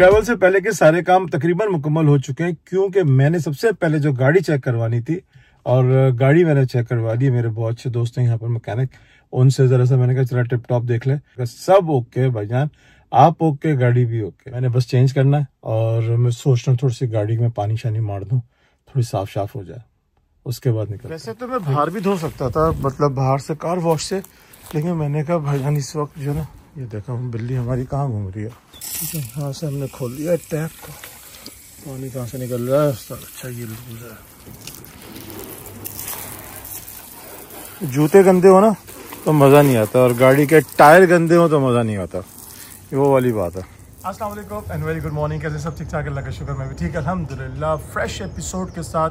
Travel से पहले के सारे काम तकरीबन मुकम्मल हो चुके हैं, क्योंकि मैंने सबसे पहले जो गाड़ी चेक करवानी थी और गाड़ी मैंने चेक करवा दी। मेरे बहुत अच्छे दोस्त हैं यहाँ पर मैकेनिक, उनसे जरा सा मैंने कहा चला टिप टॉप देख ले, सब ओके भाईजान, आप ओके, गाड़ी भी ओके। मैंने बस चेंज करना है और मैं सोच रहा हूँ थोड़ी सी गाड़ी में पानी शानी मार दूँ, थोड़ी साफ हो जाए, उसके बाद निकल। वैसे तो मैं बाहर भी धो सकता था, मतलब बाहर से कार वॉश से, लेकिन मैंने कहा भाईजान इस वक्त जो ना, ये देखा बिल्ली हमारी कहाँ घूम रही है। ठीक है, यहाँ से हमने खोल दिया टैप को, पानी कहाँ से निकल रहा है। अच्छा ये है, जूते गंदे हो ना तो मज़ा नहीं आता, और गाड़ी के टायर गंदे हो तो मज़ा नहीं आता, वो वाली बात है। अस्सलाम वालेकुम एंड वेरी गुड मॉर्निंग। कैसे सब ठीक ठाक, अल्लाह का शुक्र, मैं भी ठीक अल्हम्दुलिल्लाह। फ्रेश एपिसोड के साथ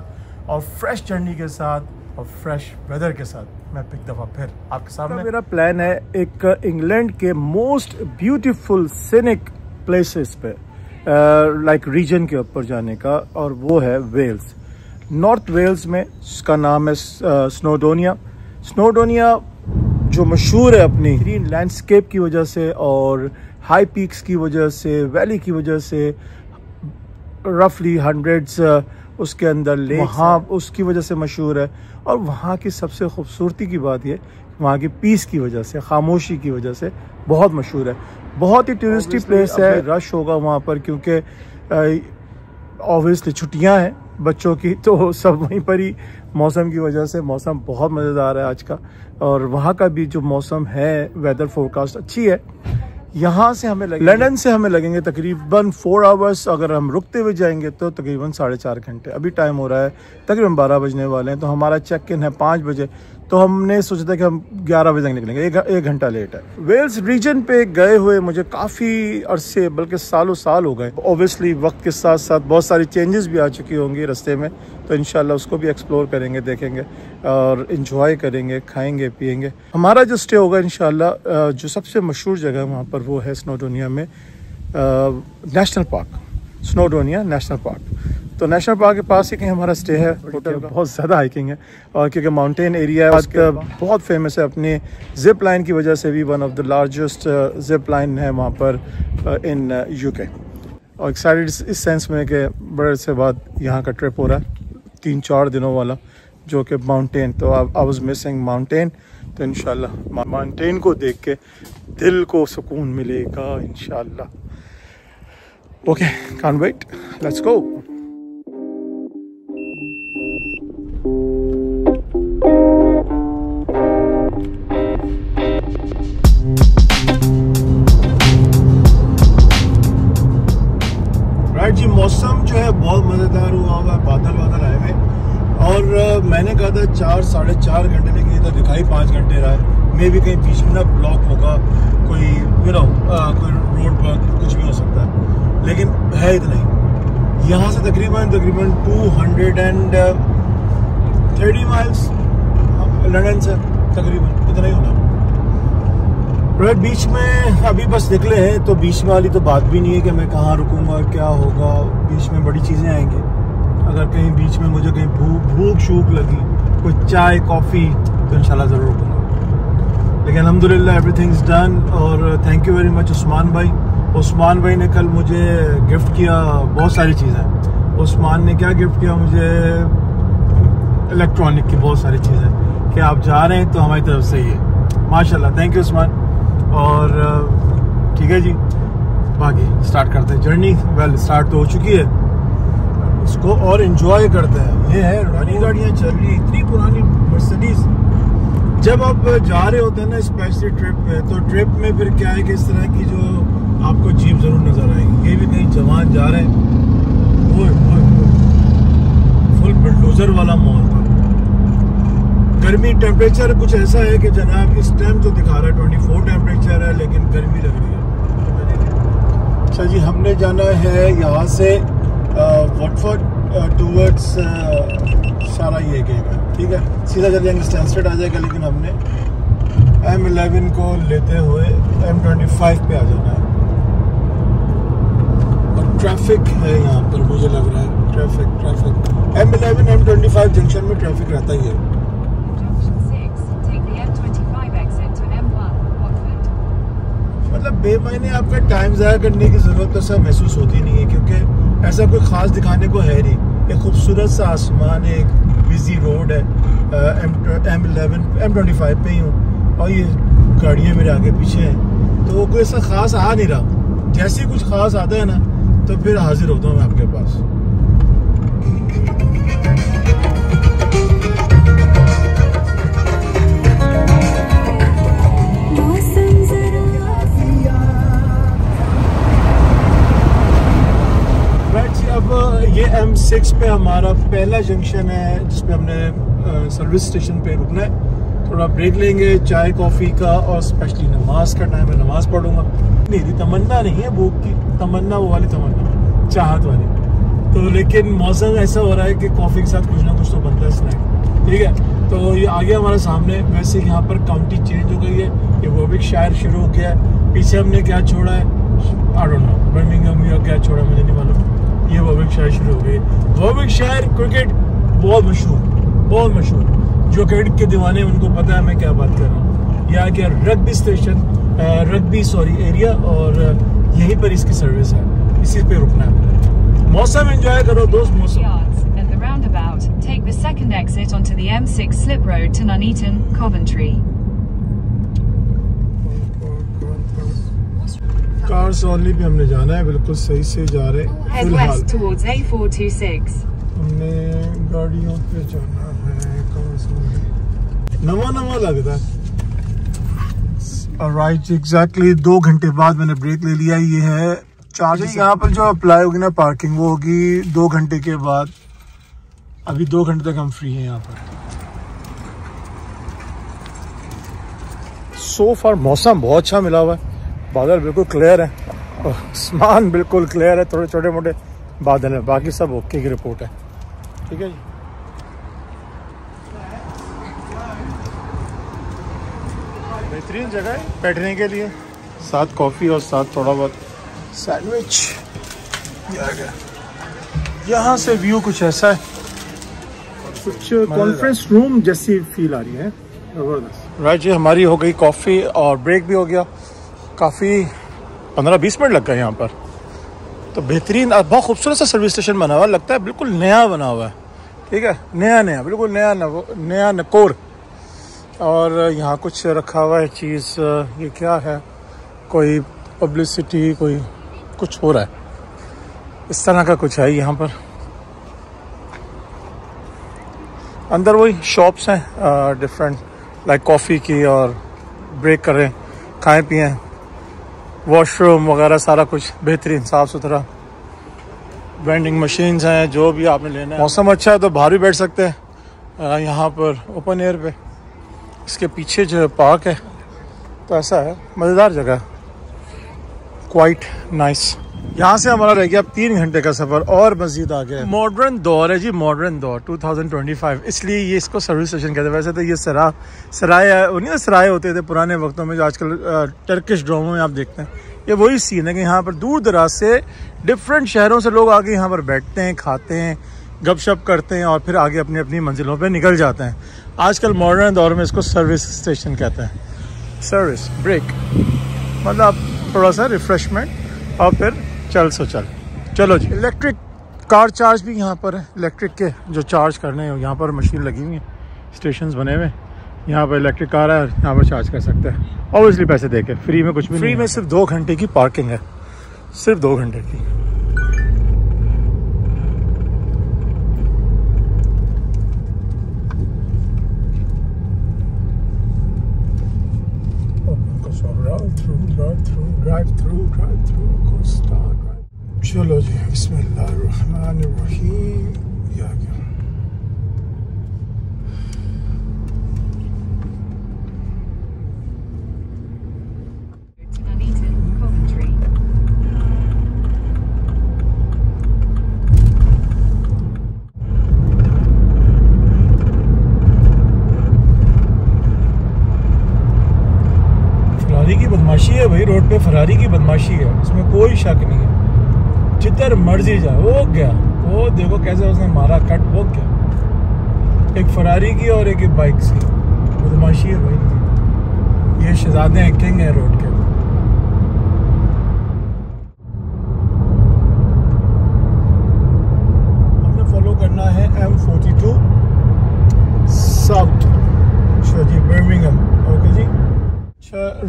और फ्रेश जर्नी के साथ और फ्रेश वेदर के साथ मैं एक दफ़ा फिर आपके सामने। मेरा प्लान है एक इंग्लैंड के मोस्ट ब्यूटीफुल सीनिक प्लेसेस पे लाइक रीजन के ऊपर जाने का, और वो है वेल्स, नॉर्थ वेल्स में। इसका नाम है स्नोडोनिया। स्नोडोनिया जो मशहूर है अपनी ग्रीन लैंडस्केप की वजह से और हाई पीक्स की वजह से, वैली की वजह से, रफली हंड्रेड्स उसके अंदर लेक्स, वहाँ उसकी वजह से मशहूर है। और वहाँ की सबसे खूबसूरती की बात ये, वहाँ की पीस की वजह से, खामोशी की वजह से बहुत मशहूर है। बहुत ही टूरिस्टी प्लेस है, रश होगा वहाँ पर क्योंकि ऑब्वियसली छुट्टियाँ हैं बच्चों की, तो सब वहीं पर ही। मौसम की वजह से मौसम बहुत मज़ेदार है आज का, और वहाँ का भी जो मौसम है, वेदर फोरकास्ट अच्छी है। यहाँ से हमें लंदन से हमें लगेंगे तकरीबन 4 आवर्स, अगर हम रुकते हुए जाएंगे तो तकरीबन 4.5 घंटे। अभी टाइम हो रहा है तकरीबन 12 बजने वाले हैं, तो हमारा चेक इन है 5 बजे, तो हमने सोचा था कि हम 11 बजे निकलेंगे, एक घंटा लेट है। वेल्स रीजन पे गए हुए मुझे काफ़ी अरसे, बल्कि सालों साल हो गए। ऑब्वियसली वक्त के साथ साथ बहुत सारी चेंजेस भी आ चुकी होंगी रास्ते में, तो इंशाल्लाह उसको भी एक्सप्लोर करेंगे, देखेंगे और इन्जॉय करेंगे, खाएंगे पिएंगे। हमारा जो स्टे होगा इंशाल्लाह, जो सबसे मशहूर जगह वहाँ पर वो है स्नोडोनिया में national park, Snowdonia national park. तो नेशनल पार्क के पास ही कहीं हमारा स्टे है। होटल बहुत ज़्यादा हाइकिंग है, और क्योंकि माउंटेन एरिया है, उसका बहुत फेमस है अपनी जिप लाइन की वजह से भी। One of the largest zip line है वहाँ पर इन यूके। और एक्साइटेड इस सेंस में कि बड़े से बाद यहाँ का ट्रिप हो रहा है 3-4 दिनों वाला, जो कि माउंटेन। तो आई वाज मिसिंग माउंटेन, तो इंशाल्लाह माउंटेन को देख के दिल को सुकून मिलेगा इंशाल्लाह। Okay, can't wait, let's go. जी मौसम जो है बहुत मज़ेदार हुआ हुआ, बादल आए हुए, और मैंने कहा था 4-4.5 घंटे, लेकिन ये तो दिखाई 5 घंटे रहा है। मे भी कहीं बीच में ना ब्लॉक होगा, कोई कोई रोड पर कुछ भी हो सकता है, लेकिन है इतना ही। यहाँ से तकरीबन 230 माइल्स लंदन से, तकरीबन इतना ही होना। बीच में अभी बस निकले हैं, तो बीच में वाली तो बात भी नहीं है कि मैं कहाँ रुकूंगा, क्या होगा। बीच में बड़ी चीज़ें आएंगी। अगर कहीं बीच में मुझे कहीं भूख शूख लगी, कोई चाय कॉफ़ी, तो इंशाल्लाह ज़रूर रुकूंगा। लेकिन अल्हम्दुलिल्लाह एवरीथिंग्स डन, और thank you very much Usman भाई। उस्मान भाई ने कल मुझे गिफ्ट किया बहुत सारी चीज़ें। उस्मान ने क्या गिफ्ट किया मुझे, इलेक्ट्रॉनिक की बहुत सारी चीज़ें, कि आप जा रहे हैं तो हमारी तरफ से ही है। माशाल्लाह, थैंक यू उस्मान। और ठीक है जी, बाकी स्टार्ट करते हैं जर्नी। वेल स्टार्ट तो हो चुकी है, इसको और एंजॉय करते हैं। ये है पुरानी गाड़ियाँ चल रही, इतनी पुरानी मर्सिडीज। जब आप जा रहे होते हैं ना स्पेशली ट्रिप पे, तो ट्रिप में फिर क्या है कि इस तरह की जो आपको जीप जरूर नजर आएगी। ये भी कहीं जवान जा रहे हैं, फुल बुलडोजर वाला माहौल था। गर्मी टेम्परेचर कुछ ऐसा है कि जनाब इस टाइम तो दिखा रहा है 24 टेम्परेचर है, लेकिन गर्मी लग रही है। अच्छा जी, हमने जाना है यहाँ से वॉटफोर्ड टूवर्ड्स, सारा ये गेम है, ठीक है। सीधा चल जाएंगे, स्टैनस्टेड आ जाएगा, लेकिन हमने M11 को लेते हुए M25 पे आ जाना है। और ट्रैफिक है यहाँ पर, मुझे लग रहा है ट्रैफिक M11 M25 जंक्शन में ट्रैफिक रहता ही है। मतलब बेमायने आपका टाइम ज़ाया करने की ज़रूरत तो सब महसूस होती नहीं है, क्योंकि ऐसा कोई ख़ास दिखाने को है नहीं। एक खूबसूरत सा आसमान है, एक बिजी रोड है, M25 पे ही हूँ और ये गाड़ियाँ मेरे आगे पीछे हैं, तो वो कोई ऐसा ख़ास आ नहीं रहा। जैसे ही कुछ ख़ास आता है ना तो फिर हाजिर होता हूँ मैं आपके पास। ये M6 पे हमारा पहला जंक्शन है जिसपे हमने सर्विस स्टेशन पे रुकना है। थोड़ा ब्रेक लेंगे चाय कॉफ़ी का, और स्पेशली नमाज का टाइम है, नमाज पढ़ूंगा। मेरी तमन्ना नहीं है भूख की, तमन्ना वो वाली तमन्ना, चाहत वाली। तो लेकिन मौसम ऐसा हो रहा है कि कॉफ़ी के साथ कुछ ना कुछ तो बनता है स्नैक, ठीक है। तो ये आ गया हमारे सामने। वैसे यहाँ पर काउंटी चेंज हो गई है, ये वॉर्विकशायर शुरू हो गया है। पीछे हमने क्या छोड़ा है, आई डोंट नो, बर्मिंघम या क्या छोड़ा मुझे नहीं मालूम। ये वॉर्विकशायर शुरू हो गई। वॉर्विकशायर क्रिकेट बहुत मशहूर, जो क्रिकेट के दीवाने उनको पता है मैं क्या बात कर रहा हूँ। यहाँ के रग्बी एरिया, और यहीं पर इसकी सर्विस है, इसी पे रुकना है। मौसम एंजॉय करो दोस्त, मौसम। Take the second exit onto the M6 slip road to Nuneaton, Coventry. Cars only भी हमने जाना है, बिल्कुल सही से जा रहे हैं। Head west towards A426. हमने गाड़ियों पे जाना है, कार्स नवा लगता है। राइट, एग्जैक्टली 2 घंटे बाद मैंने ब्रेक ले लिया। ये है चार्जेस यहाँ पर जो अप्लाई होगी ना पार्किंग, वो होगी 2 घंटे के बाद। अभी 2 घंटे तक हम फ्री हैं यहाँ पर। सो फार मौसम बहुत अच्छा मिला हुआ है, बादल बिल्कुल क्लियर है और आसमान बिल्कुल क्लियर है, थोड़े छोटे मोटे बादल हैं, बाकी सब ओके की रिपोर्ट है, ठीक है जी। बेहतरीन जगह है बैठने के लिए, साथ कॉफ़ी और साथ थोड़ा बहुत सैंडविच। यहाँ से व्यू कुछ ऐसा है, कुछ कॉन्फ्रेंस रूम जैसी फील आ रही है, जबरदस्त। राइट जी, हमारी हो गई कॉफ़ी और ब्रेक भी हो गया। काफ़ी 15-20 मिनट लग गए यहाँ पर। तो बेहतरीन, बहुत खूबसूरत सा सर्विस स्टेशन बना हुआ है, लगता है बिल्कुल नया बना हुआ है, ठीक है, नया बिल्कुल नया नकोर। और यहाँ कुछ रखा हुआ है चीज़, ये क्या है, कोई पब्लिसिटी, कोई कुछ हो रहा है, इस तरह का कुछ है यहाँ पर। अंदर वही शॉप्स हैं डिफरेंट, लाइक कॉफ़ी की, और ब्रेक कर रहे हैं, खाएं पिएं, वॉशरूम वगैरह सारा कुछ बेहतरीन साफ़ सुथरा, वेंडिंग मशीन्स हैं, जो भी आपने लेना है। मौसम अच्छा है तो बाहर भी बैठ सकते हैं यहाँ पर ओपन एयर पे। इसके पीछे जो पार्क है, तो ऐसा है, मज़ेदार जगह, क्वाइट नाइस। यहाँ से हमारा रह गया 3 घंटे का सफ़र और मज़ीद आ गया। मॉडर्न दौर है जी, मॉडर्न दौर 2025, इसलिए ये इसको सर्विस स्टेशन कहते हैं। वैसे तो ये सराय होते थे पुराने वक्तों में, जो आजकल टर्किश ड्रामों में आप देखते हैं। ये वही सीन है कि यहाँ पर दूर दराज से डिफरेंट शहरों से लोग आके यहाँ पर बैठते हैं, खाते हैं, गपशप करते हैं और फिर आगे अपनी अपनी मंजिलों पर निकल जाते हैं। आजकल मॉडर्न दौर में इसको सर्विस स्टेशन कहते हैं। सर्विस ब्रेक मतलब थोड़ा सा रिफ्रेशमेंट और फिर चलो जी। इलेक्ट्रिक कार चार्ज भी यहाँ पर है, इलेक्ट्रिक के जो चार्ज करने हैं यहाँ पर मशीन लगी हुई है, स्टेशंस बने हुए, यहाँ पर इलेक्ट्रिक कार है, यहाँ पर चार्ज कर सकते हैं, ऑब्वियसली पैसे देके। फ्री में कुछ भी, फ्री में सिर्फ 2 घंटे की पार्किंग है, सिर्फ 2 घंटे की। drive through Costa। चलो जी, बिस्मिल्लाहिर्रहमानिर्रहीम। ये आ गया। फरारी की बदमाशी है भाई, रोड पे फरारी की बदमाशी है, इसमें कोई शक नहीं है। जिधर मर्जी जा, वो गया, वो देखो कैसे उसने मारा कट, वो गया। एक फरारी की और एक बाइक की बदमाशी है भाई। ये शहजादे हैं, किंग है रोड के।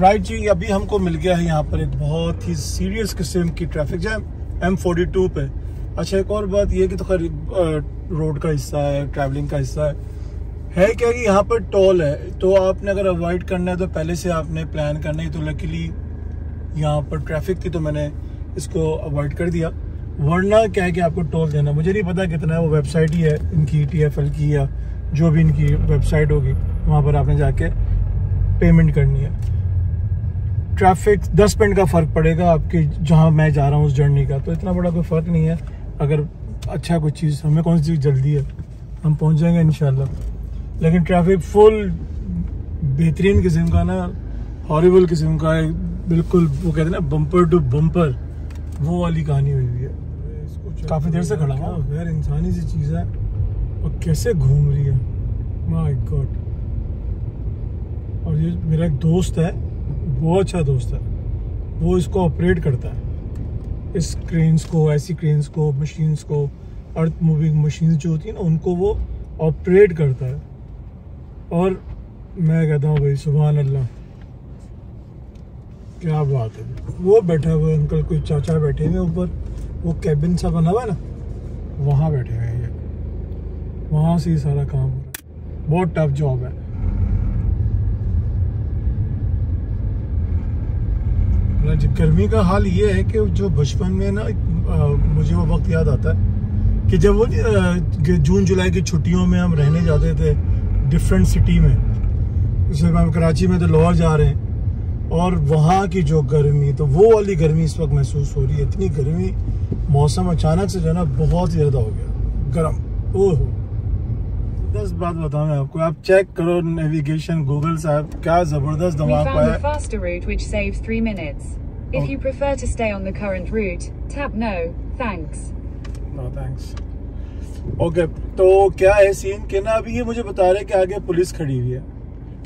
राइट जी, अभी हमको मिल गया है यहाँ पर एक बहुत ही सीरियस किस्म की ट्रैफिक जैम M42 पे। अच्छा, एक और बात ये कि तो खैर रोड का हिस्सा है, ट्रैवलिंग का हिस्सा है क्या कि यहाँ पर टोल है, तो आपने अगर अवॉइड करना है तो पहले से आपने प्लान करना है। तो लकीली यहाँ पर ट्रैफिक थी तो मैंने इसको अवॉइड कर दिया, वरना क्या है कि आपको टोल देना, मुझे नहीं पता कितना है, वो वेबसाइट ही है इनकी TFL की या जो भी इनकी वेबसाइट होगी, वहाँ पर आपने जाके पेमेंट करनी है। ट्रैफिक 10 मिनट का फ़र्क पड़ेगा आपके जहाँ मैं जा रहा हूँ उस जर्नी का, तो इतना बड़ा कोई फ़र्क नहीं है। अगर अच्छा कोई चीज़, हमें कौन सी चीज़ जल्दी है, हम पहुँच जाएंगे इंशाल्लाह। लेकिन ट्रैफिक फुल बेहतरीन किस्म का ना, हॉरिबल किस्म का है, बिल्कुल वो कहते हैं ना बम्पर टू बम्पर, वो वाली कहानी हुई है। काफ़ी देर से खड़ा हुआ, गैर इंसानी सी चीज़ है और कैसे घूम रही है, माय गॉड। और ये मेरा एक दोस्त है, बहुत अच्छा दोस्त है, वो इसको ऑपरेट करता है, इस क्रेन्स को, ऐसी क्रेन्स को, मशीन्स को, अर्थ मूविंग मशीन्स जो होती है ना, उनको वो ऑपरेट करता है। और मैं कहता हूँ भाई सुभान अल्लाह, क्या बात है। वो बैठा हुआ अंकल, कोई चाचा बैठे हुए ऊपर, वो कैबिन सा बना हुआ है ना, वहाँ बैठे हुए हैं, वहाँ से ही सारा काम हो रहा है। बहुत टफ जॉब है। गर्मी का हाल ये है कि जो बचपन में ना मुझे वो वक्त याद आता है कि जब वो जून जुलाई की छुट्टियों में हम रहने जाते थे डिफरेंट सिटी में, जैसे हम कराची में तो लाहौर जा रहे हैं, और वहाँ की जो गर्मी, तो वो वाली गर्मी इस वक्त महसूस हो रही है। इतनी गर्मी, मौसम अचानक से जो है ना बहुत ज़्यादा हो गया गर्म। ओहो, 10 बात बताऊँ मैं आपको, आप चेक करो नेविगेशन गूगल साहब, क्या जबरदस्त दिमाग का है। faster route which saves 3 minutes. If you prefer to stay on the current route, tap no, thanks. No thanks. Okay, तो क्या है सीन के ना, अभी ये मुझे बता रहे कि आगे पुलिस खड़ी हुई है,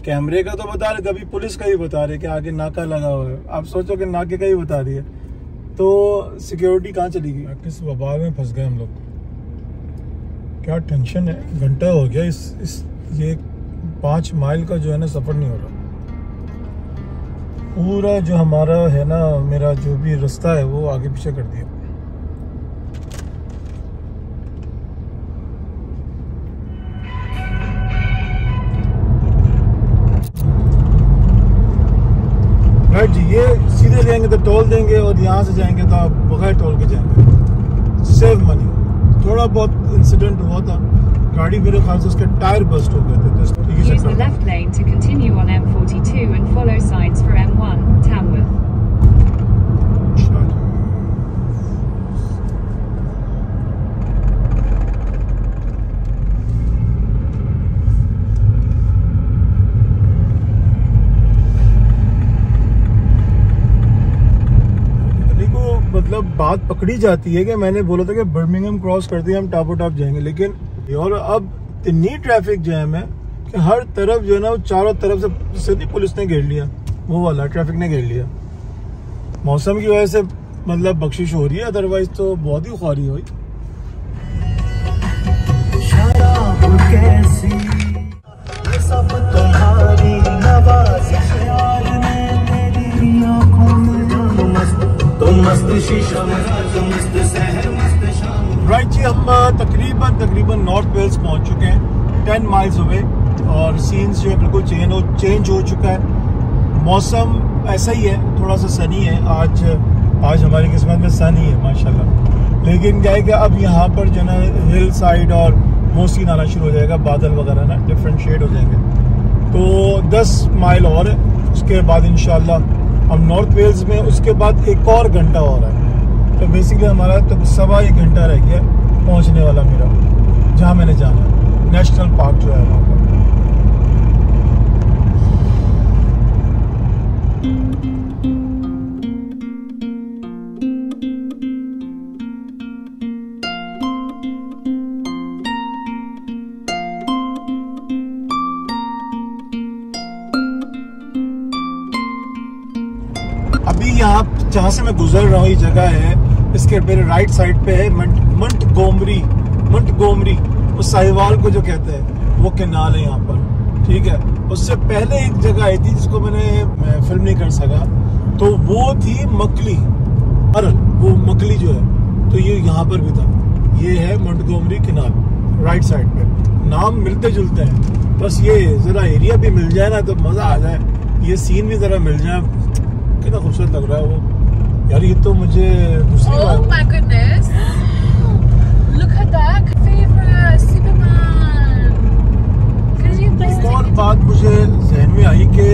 कैमरे का तो बता रहे थे, अभी पुलिस का ही बता रहे कि आगे नाका लगा हुआ है। आप सोचो कि नाके का ही बता रही है, तो सिक्योरिटी कहाँ चली गई, किस वबा में फंस गए हम लोग। क्या टेंशन है, घंटा हो गया ये 5 माइल का जो है ना सफ़र नहीं हो रहा। पूरा जो हमारा है ना, मेरा जो भी रास्ता है वो आगे पीछे कर दिया। राइट जी, ये सीधे जाएंगे तो टोल देंगे, और यहाँ से जाएंगे तो आप बगैर टोल के जाएंगे, सेव मनी। थोड़ा बहुत इंसिडेंट हुआ था, गाड़ी मेरे ख्याल से उसके टायर बस्ट हो गए थे, तो use the left lane to continue on M42 and follow signs for M1 Tamworth. मतलब बात पकड़ी जाती है कि मैंने बोला था कि बर्मिंघम क्रॉस कर दिया, हम टापो टाप जाएंगे, लेकिन और अब इतनी ट्रैफिक जैम है कि हर तरफ जो है ना, चारों तरफ से सीधी पुलिस ने घेर लिया, वो वाला ट्रैफिक ने घेर लिया। मौसम की वजह से मतलब बख्शिश हो रही है, अदरवाइज तो बहुत ही ख्वारी हुई। राइट जी, हम तकरीबन नॉर्थ वेल्स पहुंच चुके हैं, 10 माइल्स अवे, और सीन्स जो है बिल्कुल चेंज हो चुका है। मौसम ऐसा ही है, थोड़ा सा सनी है आज हमारी किस्मत में सनी है माशाल्लाह। लेकिन क्या है कि अब यहाँ पर जो ना हिल साइड और मौसम आना शुरू हो जाएगा, बादल वगैरह ना डिफरेंट शेड हो जाएंगे। तो 10 माइल और है, उसके बाद इंशाल्लाह हम नॉर्थ वेल्स में, उसके बाद एक और घंटा और है, तो बेसिकली हमारा तो 1.25 घंटा रह गया पहुंचने वाला मेरा, जहां मैंने जाना है, नेशनल पार्क जो है वहाँ पर। अभी यहाँ जहाँ से मैं गुजर रहा हूँ, ये जगह है, इसके मेरे राइट साइड पे है मंटगोमरी, वो साहिवाल को जो कहते हैं वो कैनाल है यहाँ पर, ठीक है। उससे पहले एक जगह आई थी जिसको मैं फिल्म नहीं कर सका, तो वो थी मकली, और वो मकली जो है, तो ये यहाँ पर भी था। ये है मोंटगोमरी कैनाल राइट साइड पे, नाम मिलते जुलते हैं, बस ये जरा एरिया भी मिल जाए ना तो मजा आ जाए, ये सीन भी जरा मिल जाए। कितना खूबसूरत लग रहा है वो यार, ये तो मुझे दूसरी बार। Oh my goodness! Look at that favorite Superman. एक और बात मुझे जहन में आई कि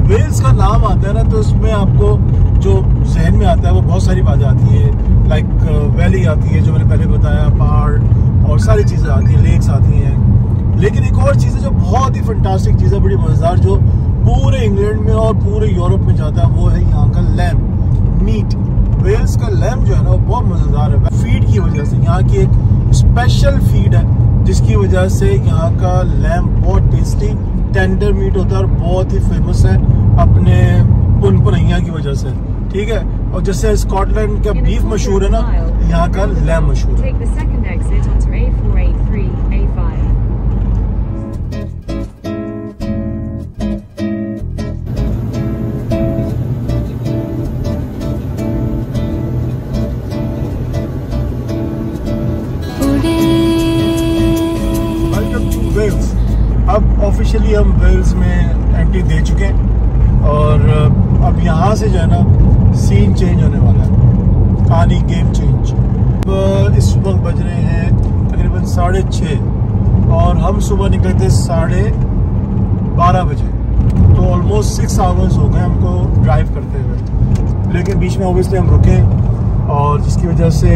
वेल्स का नाम आता है ना, तो उसमें आपको जो जहन में आता है वो बहुत सारी बातें आती है, लाइक वैली आती है जो मैंने पहले बताया, पहाड़ और सारी चीज़ें आती हैं, लेक्स आती हैं। लेकिन एक और चीज़ है जो बहुत ही फंटास्टिक चीज़ है, बड़ी मज़ेदार, जो पूरे इंग्लैंड में और पूरे यूरोप में जाता है, वो है यहाँ का लैम्ब मीट। वेल्स का लैम्ब जो है ना वो बहुत मज़ेदार है, फीड की वजह से। यहाँ की एक स्पेशल फीड है जिसकी वजह से यहाँ का लैम्ब बहुत टेस्टी टेंडर मीट होता है और बहुत ही फेमस है अपने पुनपुनैया की वजह से, ठीक है। और जैसे स्कॉटलैंड का बीफ मशहूर है ना, यहाँ का लैम्ब मशहूर है। अब ऑफिशियली हम वेल्स में एंट्री दे चुके हैं और अब यहाँ से जो है ना सीन चेंज होने वाला है, कहानी गेम चेंज। इस वक्त बज रहे हैं तकरीबन 6:30 और हम सुबह निकले थे 12:30 बजे, तो ऑलमोस्ट 6 आवर्स हो गए हमको ड्राइव करते हुए। लेकिन बीच में ऑब्वियसली हम रुके और जिसकी वजह से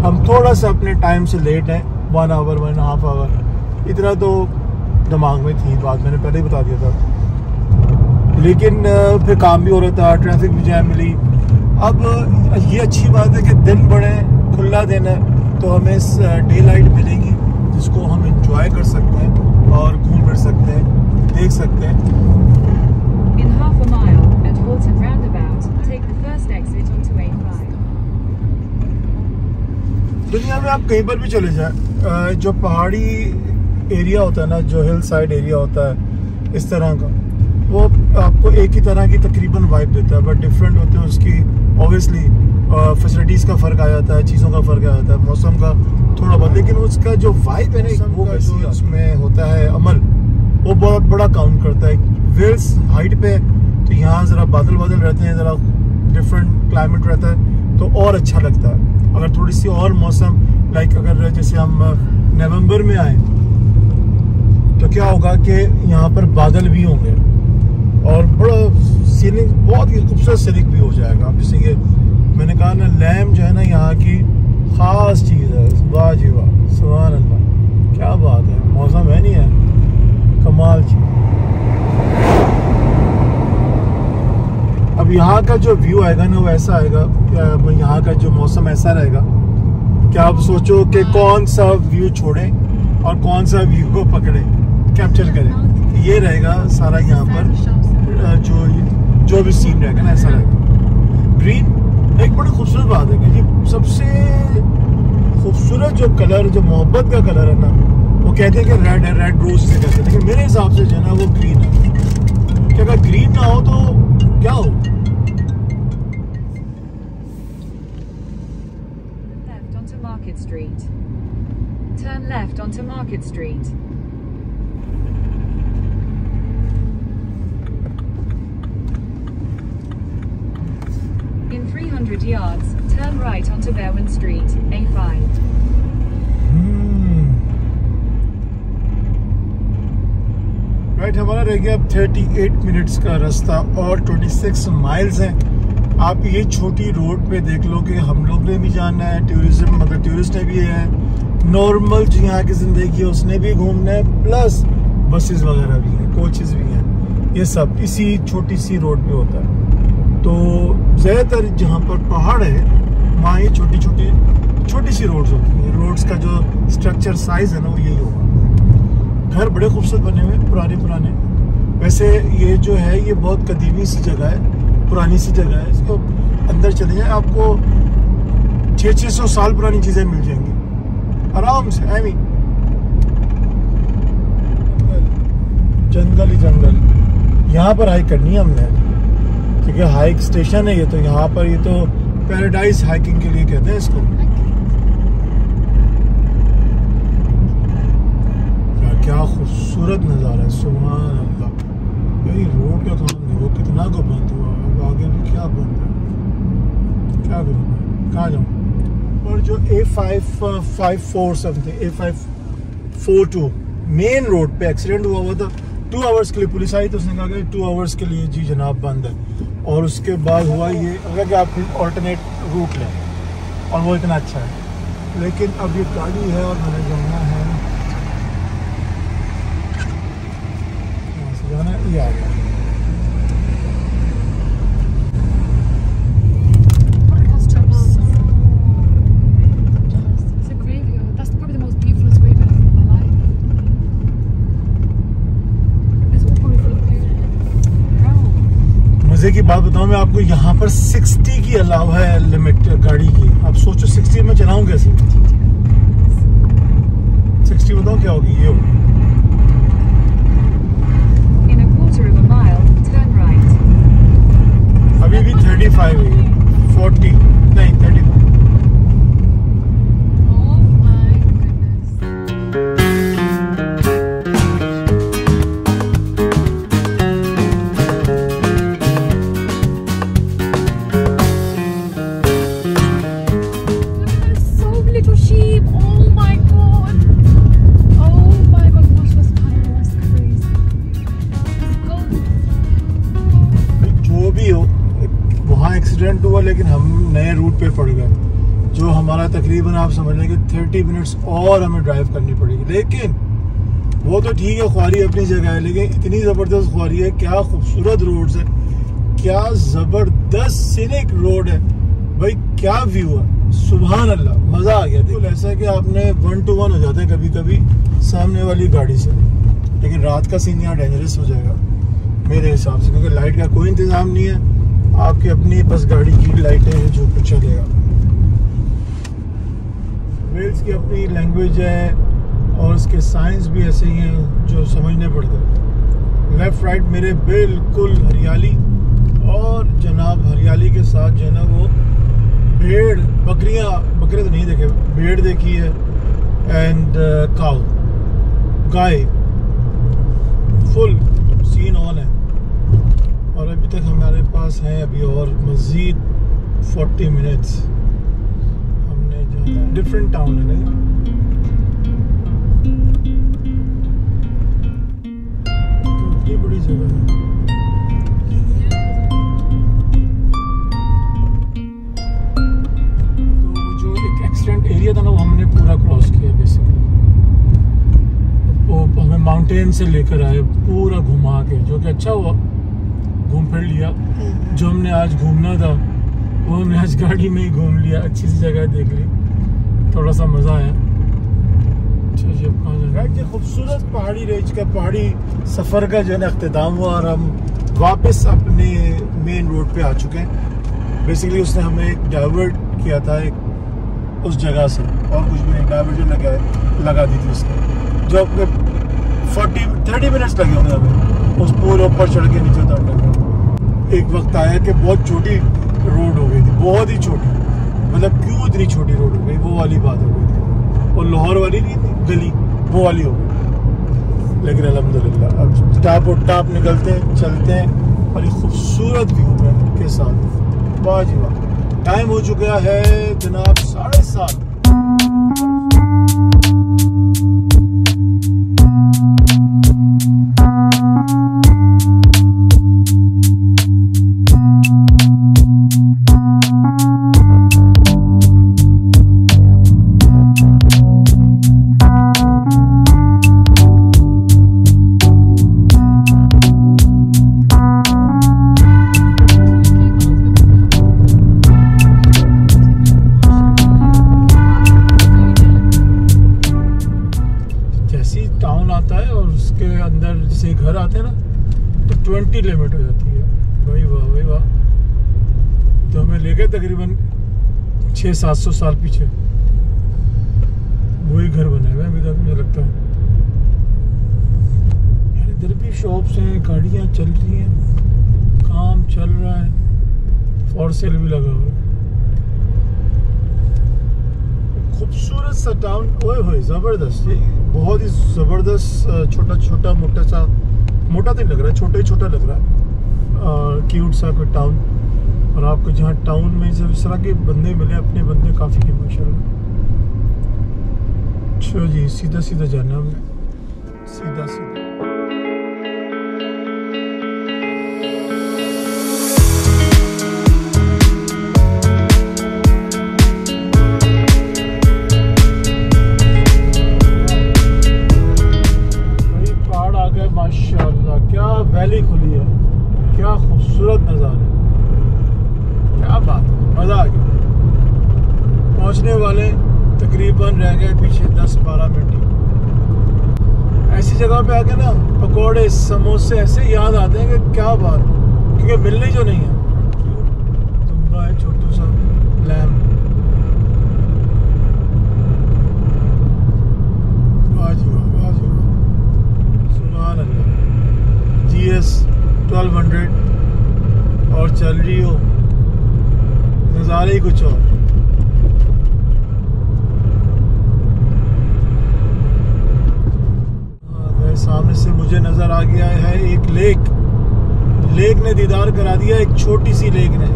हम थोड़ा सा अपने टाइम से लेट हैं, 1 आवर 1.5 आवर। इतना तो दिमाग में थी बात, मैंने पहले ही बता दिया था, लेकिन फिर काम भी हो रहा था, ट्रैफिक भी जैम मिली। अब ये अच्छी बात है कि दिन बड़े खुला दिन है, तो हमें डे लाइट मिलेगी जिसको हम एंजॉय कर सकते हैं और घूम फिर सकते हैं, देख सकते हैं। In half a mile at Horton roundabout, take the first exit onto A5. दुनिया में आप कहीं पर भी चले जाए, जो पहाड़ी एरिया होता है ना, जो हिल साइड एरिया होता है इस तरह का, वो आपको एक ही तरह की तकरीबन वाइब देता है, बट डिफरेंट होते हैं उसकी ऑब्वियसली फैसिलिटीज़ का फ़र्क आ जाता है, चीज़ों का फ़र्क आ जाता है, मौसम का थोड़ा बहुत, लेकिन उसका जो वाइब है ना, वो जो उसमें होता है अमल, वो बहुत बड़ा काउंट करता है। वेल्स हाइट पे तो यहाँ ज़रा बादल बादल रहते हैं, ज़रा डिफरेंट क्लाइमेट रहता है, तो और अच्छा लगता है। अगर थोड़ी सी और मौसम लाइक अगर जैसे हम नवंबर में आए तो क्या होगा कि यहाँ पर बादल भी होंगे और बड़ा सीनिक, बहुत ही खूबसूरत सीनिक भी हो जाएगा। जैसे ये मैंने कहा ना, लैम्ब जो है ना यहाँ की ख़ास चीज़ है। वाह जी वाह, सुभान अल्लाह, क्या बात है, मौसम है नहीं है, कमाल चीज़। अब यहाँ का जो व्यू आएगा ना वो ऐसा आएगा, यहाँ का जो मौसम ऐसा रहेगा कि आप सोचो कि कौन सा व्यू छोड़ें और कौन सा व्यू को पकड़े, कैप्चर करें। ये रहेगा सारा यहाँ पर जो भी सीन रहेगा ना, ऐसा रहेगा। ग्रीन एक बड़ी खूबसूरत बात है कि जी सबसे खूबसूरत जो कलर, जो मोहब्बत का कलर है ना, वो कहते हैं कि रेड है, रेड रोज से कहते हैं, लेकिन मेरे हिसाब से जो है ना वो ग्रीन है। कि अगर ग्रीन ना हो तो क्या हो? Left onto Market Street. Turn left onto Market Street. In 300 yards, turn right onto Berwyn Street, A5. Right, हमारा रह गया अब 38 मिनट्स का रास्ता और 26 माइल्स हैं। आप ये छोटी रोड पे देख लो कि हम लोग ने भी जाना है, टूरिज्म मतलब टूरिस्ट ने भी है, नॉर्मल जो यहाँ की ज़िंदगी है उसने भी घूमना है, प्लस बसेस वगैरह भी हैं, कोचेस भी हैं, ये सब इसी छोटी सी रोड पे होता है। तो ज़्यादातर जहाँ पर पहाड़ है वहाँ ये छोटी सी रोड्स होती हैं। रोड्स का जो स्ट्रक्चर साइज़ है ना वो यही होगा। घर बड़े खूबसूरत बने हुए, पुराने। वैसे ये जो है ये बहुत कदीमी सी जगह है, पुरानी सी जगह है। इसको अंदर चले जाए आपको 600 साल पुरानी चीज़ें मिल जाएंगी आराम से। आई मीन जंगल ही जंगल। यहाँ पर हाइक करनी है हमने, क्योंकि हाइक स्टेशन है ये, तो यहाँ पर ये तो पैराडाइज हाइकिंग के लिए कहते हैं इसको। क्या खूबसूरत नज़ारा है, सुभान अल्लाह। भाई रोड का काम देखो कितना को बंद हुआ, अब आगे भी क्या बंद है, क्या करूँ कहाँ जाऊँ। और जो A554 something A542 main road पे एक्सीडेंट हुआ था 2 आवर्स के लिए, पुलिस आई तो उसने कहा कि 2 आवर्स के लिए जी जनाब बंद है। और उसके बाद हुआ ये अगर कि आप ऑल्टरनेट रूट लें, और वो इतना अच्छा है। लेकिन अब ये गाड़ी है और मैंने जाना है, जाना ये आ गया। मजे की बात बताऊं मैं आपको, यहाँ पर 60 की अलाउ है लिमिट गाड़ी की। आप सोचो 60 में चलाऊं कैसे, 60 बताओ क्या होगी, ये होगी। अभी भी 35 है, 40 नहीं 35। एक्सीडेंट हुआ लेकिन हम नए रूट पे पड़ गए, जो हमारा तकरीबन आप समझ लें कि 30 मिनट्स और हमें ड्राइव करनी पड़ेगी। लेकिन वो तो ठीक है, ख्वारी अपनी जगह है, लेकिन इतनी ज़बरदस्त ख्वारी है, क्या खूबसूरत रोड्स है, क्या ज़बरदस्त सीनिक रोड है भाई, क्या व्यू है, सुभान अल्लाह, मज़ा आ गया। देखो ऐसा है कि आपने 1 to 1 हो जाते हैं कभी कभी सामने वाली गाड़ी से, लेकिन रात का सीन यहाँ डेंजरस हो जाएगा मेरे हिसाब से, क्योंकि लाइट का कोई इंतज़ाम नहीं है, आपकी अपनी बस गाड़ी की लाइटें हैं जो कुछ चलेगा। वेल्स की अपनी लैंग्वेज है और उसके साइंस भी ऐसे ही हैं जो समझने पड़ते हैं। लेफ्ट राइट मेरे बिल्कुल हरियाली, और जनाब हरियाली के साथ जो है ना वो भेड़, बकरे तो नहीं देखे, भेड़ देखी है, एंड काऊ, गाय, फुल सीन ऑन है। और अभी तक हमारे पास है अभी और मज़ीद 40 मिनट्स। हमने जाना है डिफरेंट टाउन है नहीं, कितनी बड़ी जगह है। तो जो एक एक्सीडेंट एरिया था ना वो हमने पूरा क्रॉस किया बेसिकली। वो हमें माउंटेन से लेकर आए पूरा घुमा के, जो कि अच्छा हुआ, घूम फिर लिया। जो हमने आज घूमना था वो हमने आज गाड़ी में ही घूम लिया, अच्छी सी जगह देख ली, थोड़ा सा मज़ा आया। अच्छा जी, अब कहाँ जाना है? खूबसूरत पहाड़ी रेंज का पहाड़ी सफ़र का जो है ना अख्तिताम हुआ, और हम वापस अपने मेन रोड पे आ चुके हैं। बेसिकली उसने हमें एक डाइवर्ट किया था एक उस जगह से, और कुछ भी नहीं, डाइवर्जन लगा दी थी उसने, जो अपने 30 मिनट्स लगे होंगे हमें उस पुल ऊपर चढ़ के नीचे उतरने में। एक वक्त आया कि बहुत छोटी रोड हो गई थी, बहुत ही छोटी, मतलब क्यों इतनी छोटी रोड हो गई, वो वाली बात हो गई थी। और लाहौर वाली नहीं थी गली, वो वाली हो गई। लेकिन अल्हम्दुलिल्लाह अब टाप निकलते हैं, चलते हैं, और एक खूबसूरत व्यू के साथ। वाह जी वाह। टाइम हो चुका है जनाब 7:30। से घर आते हैं ना तो 20 लिमिट हो जाती है। भाई वाह भाई वाह। तो हमें ले गए तकरीबन 600-700 साल पीछे, वही घर बने हुए अभी तक मुझे लगता है। यार इधर भी की शॉप्स हैं, गाड़ियाँ चल रही हैं, काम चल रहा है, फॉर सेल भी लगा हुआ है। खूबसूरत सा टाउन, ओए होए ज़बरदस्त, ये बहुत ही ज़बरदस्त, छोटा छोटा मोटा सा, मोटा तो नहीं लग रहा है, छोटा ही छोटा लग रहा है, क्यूट सा कोई टाउन। और आपको जहाँ टाउन में जब इस तरह के बंदे मिले, अपने बंदे काफ़ी हैं माशाल्लाह। चलो जी, सीधा सीधा जाना हमने, सीधा सीधा। भाई पहाड़ आ गए माशाल्लाह, क्या वैली खुली है, क्या खूबसूरत नज़ारा, क्या बात, मज़ा आ गया। पहुंचने वाले तकरीबन रह गए पीछे 10-12 मिनट। ऐसी जगह पे आके ना पकोड़े समोसे ऐसे याद आते हैं कि क्या बात, क्योंकि मिलने जो नहीं है। दुम्बा है, छोटू सा लैम, सुभान अल्लाह। GS 1200 और चल रही हो, नज़ारे ही कुछ और। सामने से मुझे नजर आ गया है एक लेक ने दीदार करा दिया, एक छोटी सी लेक ने,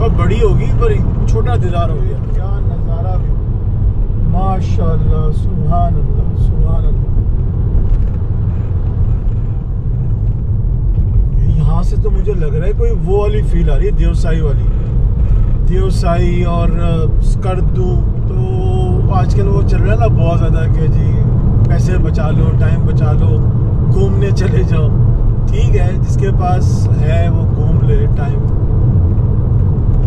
पर बड़ी होगी पर छोटा दीदार हो गया। क्या नज़ारा भी, माशाल्लाह, सुभान अल्लाह, सुभान अल्लाह। यहाँ से तो मुझे लग रहा है कोई वो वाली फील आ रही है, देवसाई वाली, देवसाई और स्कर्दू। तो आजकल वो चल रहा है ना बहुत ज़्यादा कि जी पैसे बचा लो, टाइम बचा लो, घूमने चले जाओ। ठीक है, जिसके पास है वो घूम ले टाइम,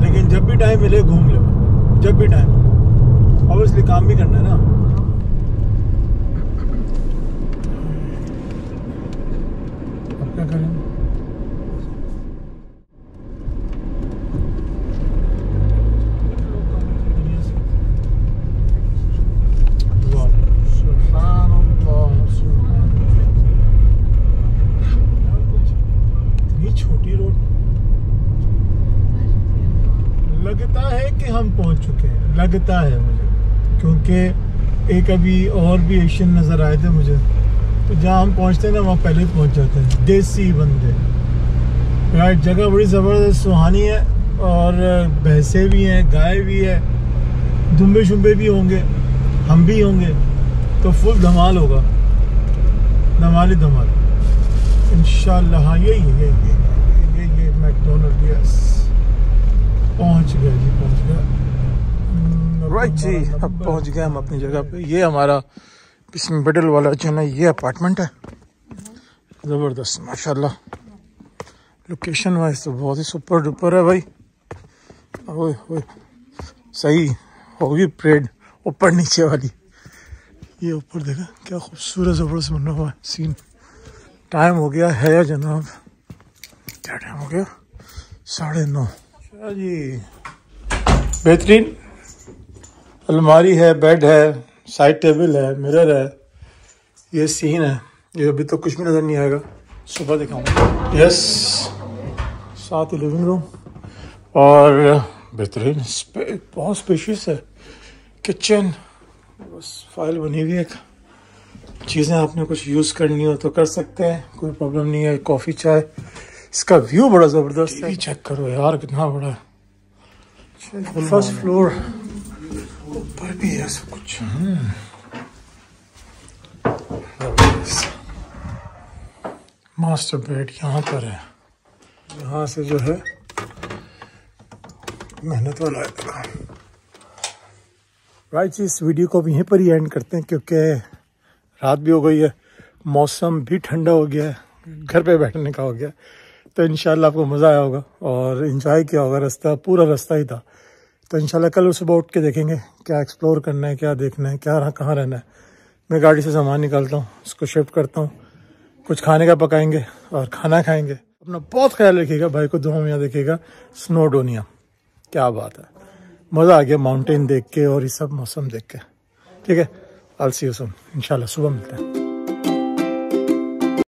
लेकिन जब भी टाइम मिले घूम ले, जब भी टाइम मिले, ऑब्वियसली काम भी करना है ना। अब क्या करें, लगता है कि हम पहुंच चुके हैं, लगता है मुझे, क्योंकि एक अभी और भी एशियन नज़र आए थे मुझे, तो जहाँ हम पहुंचते हैं ना वहाँ पहले पहुंच जाते हैं, देसी बंदे। राइट, जगह बड़ी ज़बरदस्त सुहानी है, और भैंसे भी हैं, गाय भी है, दुम्बे शुम्बे भी होंगे, हम भी होंगे, तो फुल धमाल होगा, धमाल ही धमाल इंशाल्लाह। हाँ यही मैकडोनल्ड, यस, पहुंच गया जी, पहुंच गया। राइट जी, अब पहुंच गए हम अपनी जगह पे। ये हमारा इसमें मिडिल वाला जो है ना, ये अपार्टमेंट है, ज़बरदस्त माशाल्लाह। लोकेशन वाइज तो बहुत ही सुपर डुपर है भाई। ओए ओए, सही होगी परेड ऊपर नीचे वाली। ये ऊपर देखा क्या खूबसूरत ज़बरदस्त बना हुआ है सीन। टाइम हो गया है जनाब, क्या टाइम हो गया, 9:30 जी। बेहतरीन अलमारी है, बेड है, साइड टेबल है, मिरर है, ये सीन है। ये अभी तो कुछ भी नज़र नहीं आएगा, सुबह दिखाऊंगा। यस, साथ ही लिविंग रूम और बेहतरीन बहुत स्पेशियस है किचन। बस फाइल बनी हुई है, चीज़ें आपने कुछ यूज़ करनी हो तो कर सकते हैं, कोई प्रॉब्लम नहीं है। कॉफ़ी चाय, इसका व्यू बड़ा ज़बरदस्त है, चेक करो यार कितना बड़ा है। फर्स्ट फ्लोर, ऊपर भी है सब कुछ। मास्टर बेड यहाँ पर है, यहाँ से जो है मेहनत वाला है। राइट जी, इस वीडियो को अब यहीं पर ही एंड करते हैं, क्योंकि रात भी हो गई है, मौसम भी ठंडा हो गया है, घर पे बैठने का हो गया। तो इंशाल्लाह आपको मज़ा आया होगा और इन्जॉय किया होगा, रास्ता पूरा रास्ता ही था। तो इंशाल्लाह कल सुबह उठ के देखेंगे क्या एक्सप्लोर करना है, क्या देखना है, क्या कहाँ रहना है। मैं गाड़ी से सामान निकालता हूँ, उसको शिफ्ट करता हूँ, कुछ खाने का पकाएंगे और खाना खाएंगे। अपना बहुत ख्याल रखिएगा, भाई को दुआ में याद रखिएगा। स्नोडोनिया, क्या बात है, मज़ा आ गया माउंटेन देख के और ये सब मौसम देख के। ठीक है, I will see you soon, इंशाल्लाह सुबह मिलते हैं।